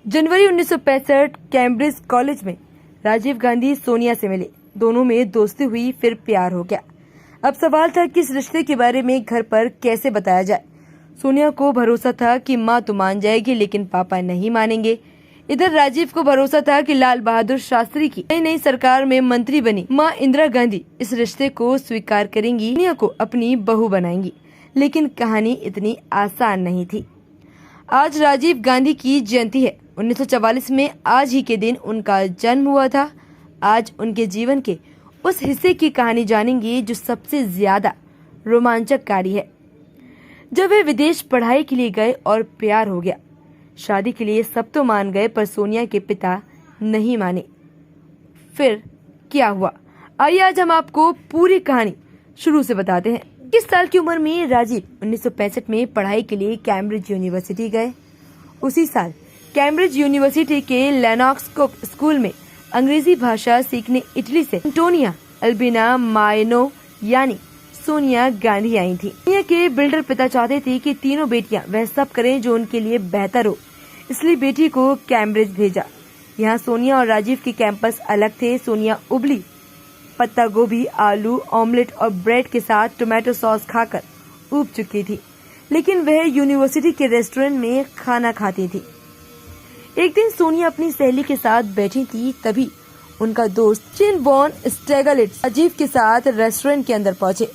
जनवरी 1965 Cambridge college में राजीव गांधी सोनिया से मिले। दोनों में दोस्ती हुई, फिर प्यार हो गया। अब सवाल था कि इस रिश्ते के बारे में घर पर कैसे बताया जाए। सोनिया को भरोसा था कि माँ तो मान जाएगी, लेकिन पापा नहीं मानेंगे। इधर राजीव को भरोसा था कि लाल बहादुर शास्त्री की नई सरकार में मंत्री बनी माँ इंदिरा गांधी इस रिश्ते को स्वीकार करेंगी, सोनिया को अपनी बहू बनाएंगी। लेकिन कहानी इतनी आसान नहीं थी। आज राजीव गांधी की जयंती है। 1944 में आज ही के दिन उनका जन्म हुआ था। आज उनके जीवन के उस हिस्से की कहानी जानेंगे जो सबसे ज्यादा रोमांचकारी है। जब वे विदेश पढ़ाई के लिए गए और प्यार हो गया। शादी के लिए सब तो मान गए, पर सोनिया के पिता नहीं माने। फिर क्या हुआ, आइए आज हम आपको पूरी कहानी शुरू से बताते हैं। 21 साल की उम्र में राजीव 1965 में पढ़ाई के लिए कैम्ब्रिज यूनिवर्सिटी गए। उसी साल कैम्ब्रिज यूनिवर्सिटी के लेनॉक्स स्कूल में अंग्रेजी भाषा सीखने इटली से एंटोनिया अल्बिना मायनो यानी सोनिया गांधी आई थी। सोनिया के बिल्डर पिता चाहते थे कि तीनों बेटियां वह सब करें जो उनके लिए बेहतर हो, इसलिए बेटी को कैम्ब्रिज भेजा। यहाँ सोनिया और राजीव के कैंपस अलग थे। सोनिया उबली पत्ता गोभी, आलू, ऑमलेट और ब्रेड के साथ टोमेटो सॉस खाकर ऊब चुकी थी, लेकिन वह यूनिवर्सिटी के रेस्टोरेंट में खाना खाती थी। एक दिन सोनिया अपनी सहेली के साथ बैठी थी, तभी उनका दोस्त क्रिस्टियन वॉन स्टेगलिट्ज राजीव के साथ रेस्टोरेंट के अंदर पहुंचे।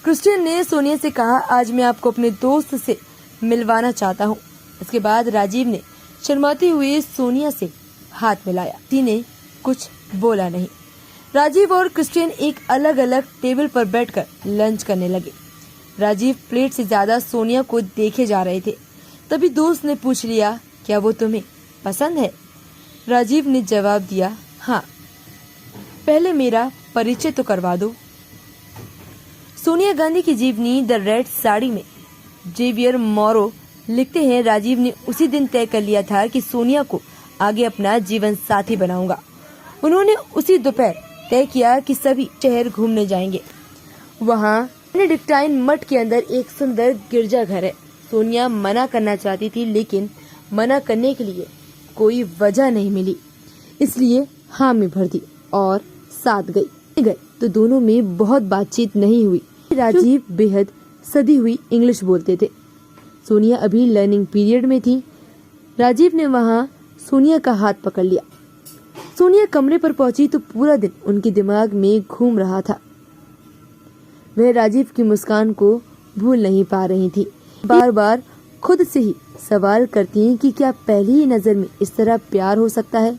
क्रिस्टियन ने सोनिया से कहा, आज मैं आपको अपने दोस्त से मिलवाना चाहता हूँ। इसके बाद राजीव ने शर्माते हुए सोनिया से हाथ मिलाया। किसी ने कुछ बोला नहीं। राजीव और क्रिस्टियन एक अलग अलग टेबल पर बैठकर लंच करने लगे। राजीव प्लेट से ज्यादा सोनिया को देखे जा रहे थे। तभी दोस्त ने पूछ लिया, क्या वो तुम्हें पसंद है? राजीव ने जवाब दिया, हाँ, पहले मेरा परिचय तो करवा दो। सोनिया गांधी की जीवनी द रेड साड़ी में जेवियर मोरो लिखते हैं, राजीव ने उसी दिन तय कर लिया था कि सोनिया को आगे अपना जीवन साथी बनाऊंगा। उन्होंने उसी दोपहर तय किया कि सभी शहर घूमने जाएंगे। वहाँ बेनेडिक्टाइन मठ के अंदर एक सुंदर गिरजाघर है। सोनिया मना करना चाहती थी, लेकिन मना करने के लिए कोई वजह नहीं मिली, इसलिए हाँ में भर दी और साथ गई तो दोनों में बहुत बातचीत नहीं हुई। राजीव बेहद सदी हुई इंग्लिश बोलते थे। सोनिया अभी लर्निंग पीरियड में थी। राजीव ने वहाँ सोनिया का हाथ पकड़ लिया। सोनिया कमरे पर पहुंची तो पूरा दिन उनके दिमाग में घूम रहा था। वह राजीव की मुस्कान को भूल नहीं पा रही थी। बार बार खुद से ही सवाल करती कि क्या पहली ही नजर में इस तरह प्यार हो सकता है।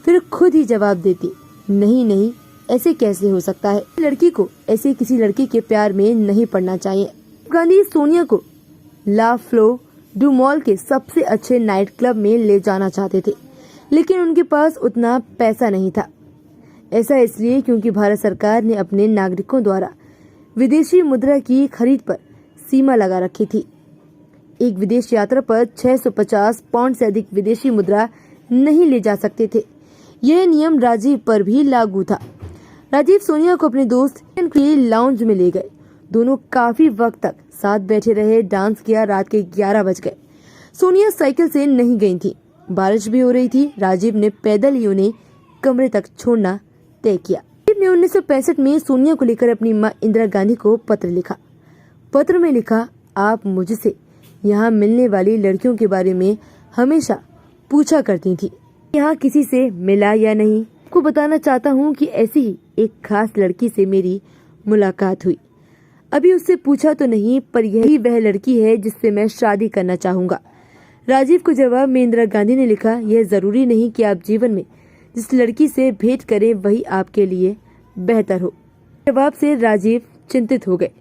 फिर खुद ही जवाब देती, नहीं नहीं, ऐसे कैसे हो सकता है। लड़की को ऐसे किसी लड़के के प्यार में नहीं पड़ना चाहिए। गांधी सोनिया को ला फ्लो डू मॉल के सबसे अच्छे नाइट क्लब में ले जाना चाहते थे, लेकिन उनके पास उतना पैसा नहीं था। ऐसा इसलिए क्योंकि भारत सरकार ने अपने नागरिकों द्वारा विदेशी मुद्रा की खरीद पर सीमा लगा रखी थी। एक विदेश यात्रा पर 650 पाउंड से अधिक विदेशी मुद्रा नहीं ले जा सकते थे। यह नियम राजीव पर भी लागू था। राजीव सोनिया को अपने दोस्त के लाउंज में ले गए। दोनों काफी वक्त तक साथ बैठे रहे, डांस किया। रात के 11 बज गए। सोनिया साइकिल से नहीं गई थी, बारिश भी हो रही थी। राजीव ने पैदल ही उन्हें कमरे तक छोड़ना तय किया। राजीव ने 1965 में सोनिया को लेकर अपनी माँ इंदिरा गांधी को पत्र लिखा। पत्र में लिखा, आप मुझसे यहाँ मिलने वाली लड़कियों के बारे में हमेशा पूछा करती थी, यहाँ किसी से मिला या नहीं। आपको बताना चाहता हूँ कि ऐसी ही एक खास लड़की से मेरी मुलाकात हुई। अभी उससे पूछा तो नहीं, पर यही वह लड़की है जिससे मैं शादी करना चाहूँगा। राजीव को जवाब में इंदिरा गांधी ने लिखा, यह जरूरी नहीं कि आप जीवन में जिस लड़की से भेंट करें वही आपके लिए बेहतर हो। जवाब से राजीव चिंतित हो गए,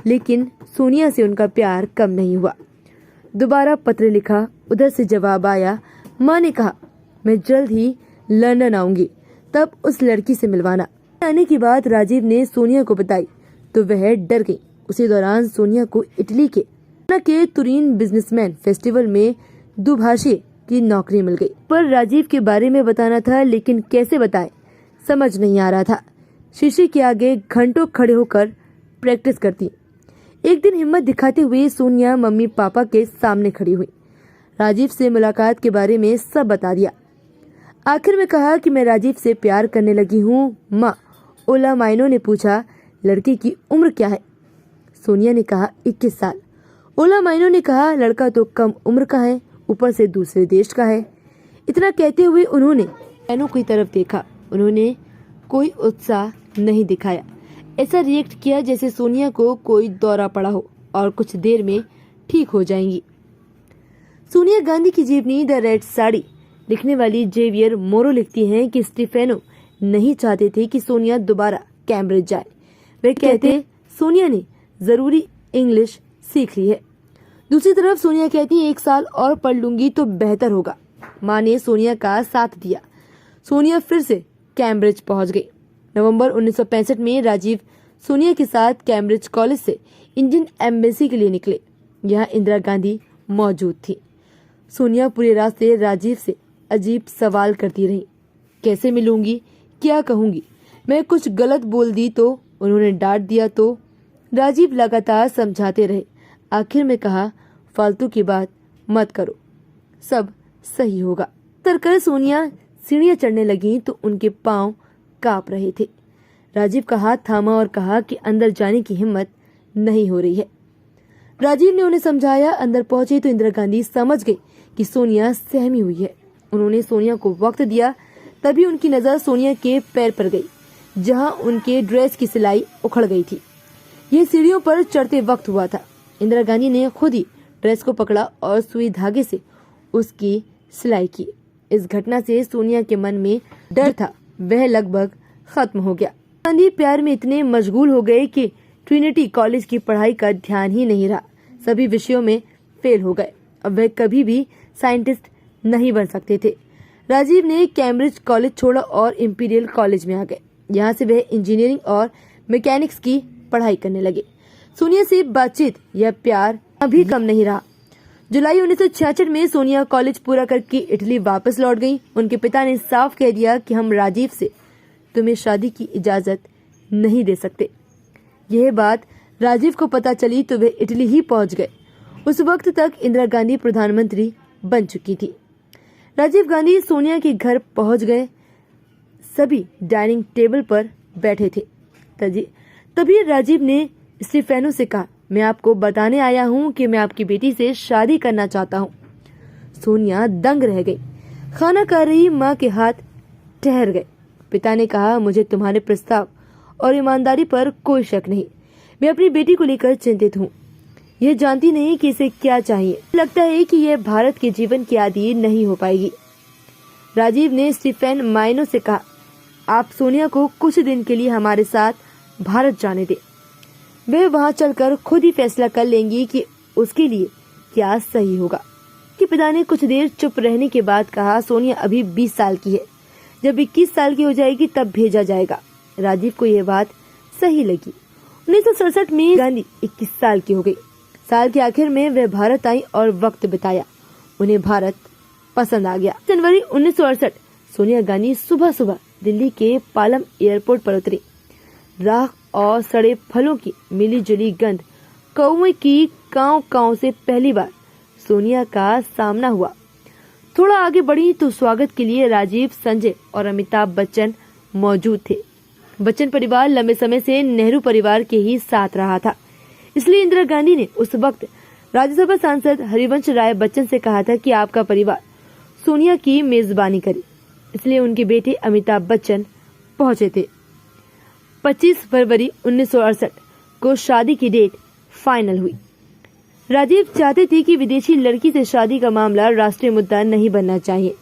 लेकिन सोनिया से उनका प्यार कम नहीं हुआ। दोबारा पत्र लिखा, उधर से जवाब आया, माँ ने कहा मैं जल्द ही लंदन आऊंगी, तब उस लड़की से मिलवाना। आने की बात राजीव ने सोनिया को बताई तो वह डर गई। उसी दौरान सोनिया को इटली के तुरीन बिजनेसमैन फेस्टिवल में दुभाषी की नौकरी मिल गई। पर राजीव के बारे में बताना था, लेकिन कैसे बताएं समझ नहीं आ रहा था। शीशे के आगे घंटों खड़े होकर प्रैक्टिस करती। एक दिन हिम्मत दिखाते हुए सोनिया मम्मी पापा के सामने खड़ी हुई। राजीव से मुलाकात के बारे में सब बता दिया। आखिर में कहा कि मैं राजीव से प्यार करने लगी हूँ। माँ ओला माइनो ने पूछा, लड़के की उम्र क्या है? सोनिया ने कहा 21 साल। ओला माइनो ने कहा, लड़का तो कम उम्र का है, ऊपर से दूसरे देश का है। इतना कहते हुए उन्होंने बहनों की तरफ देखा। उन्होंने कोई उत्साह नहीं दिखाया, ऐसा रिएक्ट किया जैसे सोनिया को कोई दौरा पड़ा हो और कुछ देर में ठीक हो जाएंगी। सोनिया गांधी की जीवनी द रेड साड़ी लिखने वाली जेवियर मोरो लिखती हैं कि स्टीफेनो नहीं चाहते थे कि सोनिया दोबारा कैम्ब्रिज जाए। वे कहते सोनिया ने जरूरी इंग्लिश सीख ली है। दूसरी तरफ सोनिया कहती है 1 साल और पढ़ लूंगी तो बेहतर होगा। माँ ने सोनिया का साथ दिया। सोनिया फिर से कैम्ब्रिज पहुंच गई। नवंबर 1965 में राजीव सोनिया के साथ कैम्ब्रिज कॉलेज से इंडियन एम्बेसी के लिए निकले। यहाँ इंदिरा गांधी मौजूद थी। सोनिया पूरे रास्ते राजीव से अजीब सवाल करती रही। कैसे मिलूंगी, क्या कहूंगी, मैं कुछ गलत बोल दी तो, उन्होंने डांट दिया तो। राजीव लगातार समझाते रहे। आखिर में कहा, फालतू की बात मत करो, सब सही होगा। तरकर सोनिया सीढ़ियां चढ़ने लगी तो उनके पांव कांप रहे थे। राजीव का हाथ थामा और कहा कि अंदर जाने की हिम्मत नहीं हो रही है। राजीव ने उन्हें समझाया। अंदर पहुंचे तो इंदिरा गांधी समझ गई कि सोनिया सहमी हुई है। उन्होंने सोनिया को वक्त दिया। तभी उनकी नजर सोनिया के पैर पर गई, जहां उनके ड्रेस की सिलाई उखड़ गई थी। ये सीढ़ियों पर चढ़ते वक्त हुआ था। इंदिरा गांधी ने खुद ही ड्रेस को पकड़ा और सुई धागे से उसकी सिलाई की। इस घटना से सोनिया के मन में डर था, वह लगभग खत्म हो गया। गांधी प्यार में इतने मशगूल हो गए कि ट्रिनिटी कॉलेज की पढ़ाई का ध्यान ही नहीं रहा। सभी विषयों में फेल हो गए। अब वह कभी भी साइंटिस्ट नहीं बन सकते थे। राजीव ने कैम्ब्रिज कॉलेज छोड़ा और इंपीरियल कॉलेज में आ गए। यहाँ से वह इंजीनियरिंग और मैकेनिक्स की पढ़ाई करने लगे। सोनिया से बातचीत या प्यार अभी कम नहीं रहा। जुलाई 1966 में सोनिया कॉलेज पूरा करके इटली वापस लौट गईं। उनके पिता ने साफ कह दिया कि हम राजीव से तुम्हें शादी की इजाजत नहीं दे सकते। यह बात राजीव को पता चली तो वे इटली ही पहुंच गए। उस वक्त तक इंदिरा गांधी प्रधानमंत्री बन चुकी थी। राजीव गांधी सोनिया के घर पहुंच गए। सभी डाइनिंग टेबल पर बैठे थे। तभी राजीव ने स्टीफेनो से कहा, मैं आपको बताने आया हूँ कि मैं आपकी बेटी से शादी करना चाहता हूँ। सोनिया दंग रह गई। खाना खा रही माँ के हाथ ठहर गए। पिता ने कहा, मुझे तुम्हारे प्रस्ताव और ईमानदारी पर कोई शक नहीं। मैं अपनी बेटी को लेकर चिंतित हूँ। यह जानती नहीं कि इसे क्या चाहिए। लगता है कि यह भारत के जीवन की आदि नहीं हो पाएगी। राजीव ने स्टीफेन माइनो से कहा, आप सोनिया को कुछ दिन के लिए हमारे साथ भारत जाने दें। वे वहां चलकर खुद ही फैसला कर लेंगी कि उसके लिए क्या सही होगा। कि पिता ने कुछ देर चुप रहने के बाद कहा, सोनिया अभी 20 साल की है, जब 21 साल की हो जाएगी तब भेजा जाएगा। राजीव को यह बात सही लगी। 1967 में गांधी 21 साल की हो गई। साल के आखिर में वे भारत आई और वक्त बिताया। उन्हें भारत पसंद आ गया। जनवरी 1968 सोनिया गांधी सुबह सुबह दिल्ली के पालम एयरपोर्ट पर उतरी। राख और सड़े फलों की मिली जुली गंध, कौवे की कांव कांव से पहली बार सोनिया का सामना हुआ। थोड़ा आगे बढ़ी तो स्वागत के लिए राजीव, संजय और अमिताभ बच्चन मौजूद थे। बच्चन परिवार लंबे समय से नेहरू परिवार के ही साथ रहा था, इसलिए इंदिरा गांधी ने उस वक्त राज्यसभा सांसद हरिवंश राय बच्चन से कहा था कि आपका परिवार सोनिया की मेजबानी करे। इसलिए उनके बेटे अमिताभ बच्चन पहुंचे थे। 25 फरवरी 1968 को शादी की डेट फाइनल हुई। राजीव चाहते थे कि विदेशी लड़की से शादी का मामला राष्ट्रीय मुद्दा नहीं बनना चाहिए,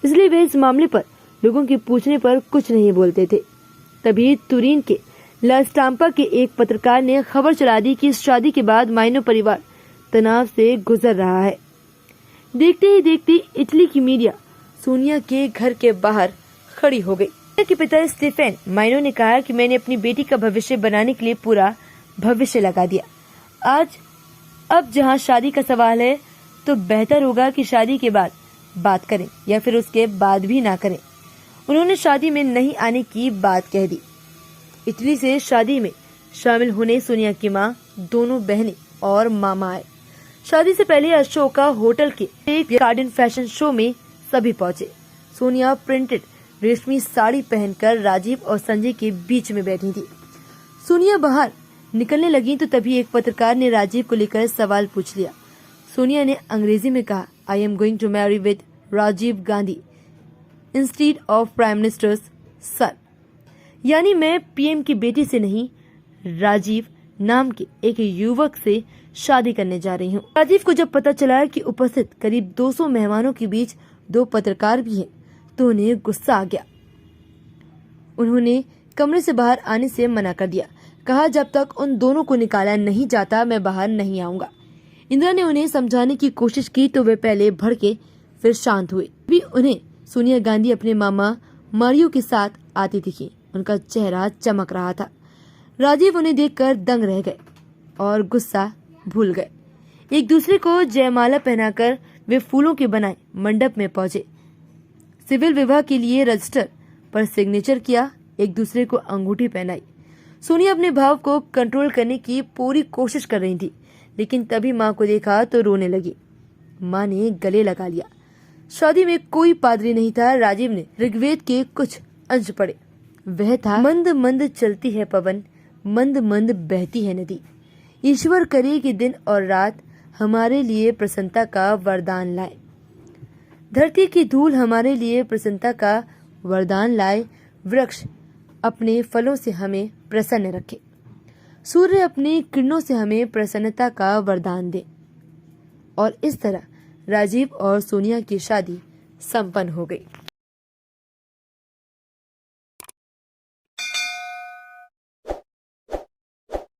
इसलिए वे इस मामले पर लोगों के पूछने पर कुछ नहीं बोलते थे। तभी तुरीन के ला स्टाम्पा के एक पत्रकार ने खबर चला दी कि इस शादी के बाद माइनो परिवार तनाव से गुजर रहा है। देखते ही देखते इटली की मीडिया सोनिया के घर के बाहर खड़ी हो गई। सोनिया के पिता स्टीफेन माइनो ने कहा कि मैंने अपनी बेटी का भविष्य बनाने के लिए पूरा भविष्य लगा दिया। अब जहां शादी का सवाल है तो बेहतर होगा कि शादी के बाद बात करें या फिर उसके बाद भी ना करें। उन्होंने शादी में नहीं आने की बात कह दी। इटली से शादी में शामिल होने सोनिया की माँ, दोनों बहनें और मामा आए। शादी से पहले अशोका होटल के एक गार्डन फैशन शो में सभी पहुंचे। सोनिया प्रिंटेड रेशमी साड़ी पहनकर राजीव और संजय के बीच में बैठी थी। सोनिया बाहर निकलने लगी तो तभी एक पत्रकार ने राजीव को लेकर सवाल पूछ लिया। सोनिया ने अंग्रेजी में कहा, I am going to marry with Rajiv Gandhi instead of prime minister's son, यानी मैं पीएम की बेटी से नहीं, राजीव नाम के एक युवक से शादी करने जा रही हूँ। राजीव को जब पता चला कि उपस्थित करीब 200 मेहमानों के बीच 2 पत्रकार भी हैं, तो उन्हें गुस्सा आ गया। उन्होंने कमरे से बाहर आने से मना कर दिया। कहा, जब तक उन दोनों को निकाला नहीं जाता मैं बाहर नहीं आऊंगा। इंदिरा ने उन्हें समझाने की कोशिश की तो वे पहले भड़के फिर शांत हुए। भी उन्हें सोनिया गांधी अपने मामा मारियो के साथ आती दिखी। उनका चेहरा चमक रहा था। राजीव उन्हें देखकर दंग रह गए और गुस्सा भूल गए। एक दूसरे को जयमाला पहनाकर वे फूलों के बनाए मंडप में पहुंचे। सिविल विवाह के लिए रजिस्टर पर सिग्नेचर किया, एक दूसरे को अंगूठी पहनाई। सोनिया अपने भाव को कंट्रोल करने की पूरी कोशिश कर रही थी, लेकिन तभी माँ को देखा तो रोने लगी। माँ ने गले लगा लिया। शादी में कोई पादरी नहीं था। राजीव ने ऋग्वेद के कुछ अंश पढ़े। वह था, मंद मंद चलती है पवन, मंद मंद बहती है नदी। ईश्वर करे कि दिन और रात हमारे लिए प्रसन्नता का वरदान लाए। धरती की धूल हमारे लिए प्रसन्नता का वरदान लाए। वृक्ष अपने फलों से हमें प्रसन्न रखे। सूर्य अपनी किरणों से हमें प्रसन्नता का वरदान दे। और इस तरह राजीव और सोनिया की शादी संपन्न हो गई।